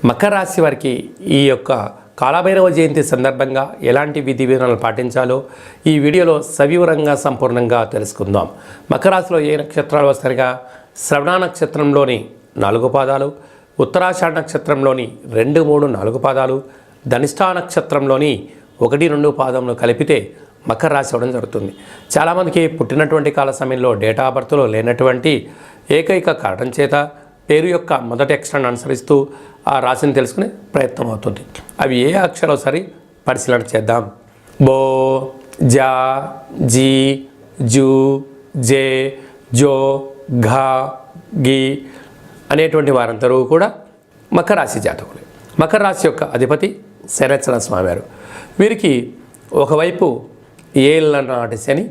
మకర రాశి వారికి ఈ యొక్క కాలభైరవ జయంతి సందర్భంగా ఎలాంటి విధి విధానాలు పాటించాలో ఈ వీడియోలో సవివరంగా సంపూర్ణంగా తెలుసుకుందాం. మకర రాశిలో ఏ నక్షత్రాలు వస్తాయిగా శ్రవణ నక్షత్రంలోని 4 పాదాలు, ఉత్తరాషాఢ నక్షత్రంలోని 2, 3, 4 పాదాలు, ధనిష్ఠా నక్షత్రంలోని 1, 2 పాదములు కలిపితే మకర రాశి అవ్వడం జరుగుతుంది. చాలామందికి పుట్టినటువంటి కాల సమయంలో డేటా ఆఫ్ బర్త్లో లేనటువంటి ఏకైక కారణం చేత పేరు యొక్క మొదటి అక్షరాన్ని అనుసరిస్తూ ఆ రాశిని తెలుసుకునే ప్రయత్నం అవుతుంది. అవి ఏ అక్షరాలు సరి పరిశీలన చేద్దాం. బో, జా, జీ, జూ, జే, జో, ఘా, గి అనేటువంటి వారందరూ కూడా మకర రాశి జాతకులే. మకర రాశి యొక్క అధిపతి శనిశ్చర స్వామివారు. వీరికి ఒకవైపు ఏళ్ళ నాటి శని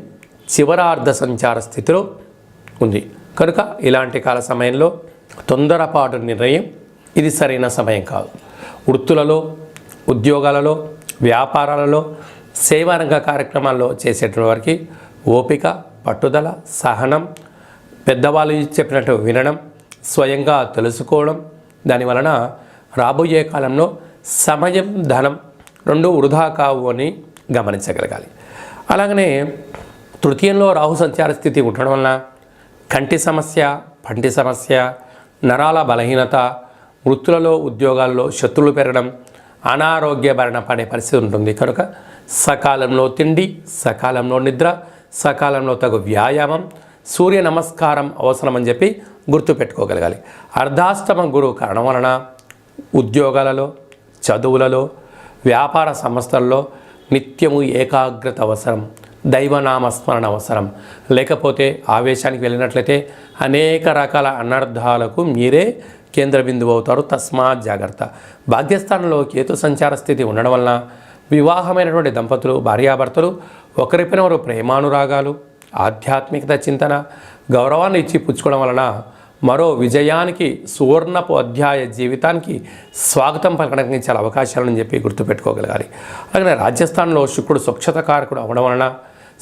చివరార్ధ సంచార స్థితిలో ఉంది కనుక ఇలాంటి కాల సమయంలో తొందరపాటు నిర్ణయం ఇది సరైన సమయం కాదు. వృత్తులలో, ఉద్యోగాలలో, వ్యాపారాలలో, సేవారంగ కార్యక్రమాల్లో చేసేటువంటి వారికి ఓపిక, పట్టుదల, సహనం, పెద్దవాళ్ళు చెప్పినట్టు వినడం, స్వయంగా తెలుసుకోవడం, దానివలన రాబోయే కాలంలో సమయం, ధనం 2 వృధా కావు అని గమనించగలగాలి. అలాగనే తృతీయంలో రాహు సంచార స్థితి ఉండడం వలన కంటి సమస్య, పంటి సమస్య, నరాల బలహీనత, వృత్తులలో, ఉద్యోగాల్లో శత్రువులు పెరగడం, అనారోగ్య బారిన పడే పరిస్థితి ఉంటుంది. కనుక సకాలంలో తిండి, సకాలంలో నిద్ర, సకాలంలో తగు వ్యాయామం, సూర్య నమస్కారం అవసరమని చెప్పి గుర్తుపెట్టుకోగలగాలి. అర్ధాష్టమ గురువు కారణం వలన ఉద్యోగాలలో, చదువులలో, వ్యాపార సంస్థల్లో నిత్యము ఏకాగ్రత అవసరం, దైవనామస్మరణ అవసరం. లేకపోతే ఆవేశానికి వెళ్ళినట్లయితే అనేక రకాల అనర్థాలకు మీరే కేంద్ర బిందువు అవుతారు. తస్మాత్ జాగ్రత్త. భాగ్యస్థానంలో కేతు సంచార స్థితి ఉండడం వలన వివాహమైనటువంటి దంపతులు, భార్యాభర్తలు ఒకరిపైన ఒకరు ప్రేమానురాగాలు, ఆధ్యాత్మికత చింతన, గౌరవాన్ని ఇచ్చి పుచ్చుకోవడం వలన మరో విజయానికి, సువర్ణపు అధ్యాయ జీవితానికి స్వాగతం పలకడానికి చాలా అవకాశాలని చెప్పి గుర్తుపెట్టుకోగలగాలి. అలాగే రాజ్యస్థానంలో శుక్రుడు స్వచ్ఛత కారకుడు అవడం వలన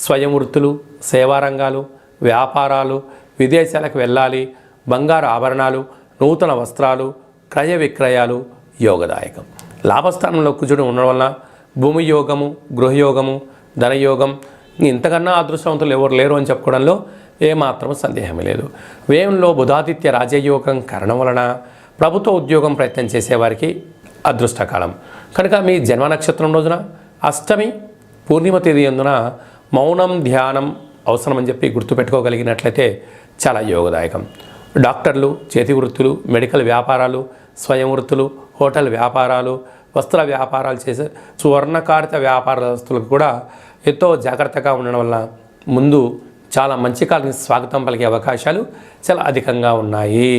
స్వయం వృత్తులు, సేవారంగాలు, వ్యాపారాలు, విదేశాలకు వెళ్ళాలి, బంగారు ఆభరణాలు, నూతన వస్త్రాలు, క్రయ విక్రయాలు యోగదాయకం. లాభస్థానంలో కుజుడు ఉండడం వలన భూమి యోగము, గృహయోగము, ధనయోగం, ఇంతకన్నా అదృష్టవంతులు ఎవరు లేరు అని చెప్పుకోవడంలో ఏమాత్రం సందేహమే లేదు. వ్యయంలో బుధాదిత్య రాజయోగం కారణం వలన ప్రభుత్వ ఉద్యోగం ప్రయత్నం చేసేవారికి అదృష్టకాలం. కనుక మీ జన్మ నక్షత్రం రోజున అష్టమి పూర్ణిమ తేదీ అందున మౌనం, ధ్యానం అవసరమని చెప్పి గుర్తుపెట్టుకోగలిగినట్లయితే చాలా యోగదాయకం. డాక్టర్లు, చేతి వృత్తులు, మెడికల్ వ్యాపారాలు, స్వయం వృత్తులు, హోటల్ వ్యాపారాలు, వస్త్ర వ్యాపారాలు చేసే సువర్ణకారిత వ్యాపారస్తులకు కూడా ఎంతో జాగ్రత్తగా ఉండడం వల్ల ముందు చాలా మంచి కాలానికి స్వాగతం పలికే అవకాశాలు చాలా అధికంగా ఉన్నాయి.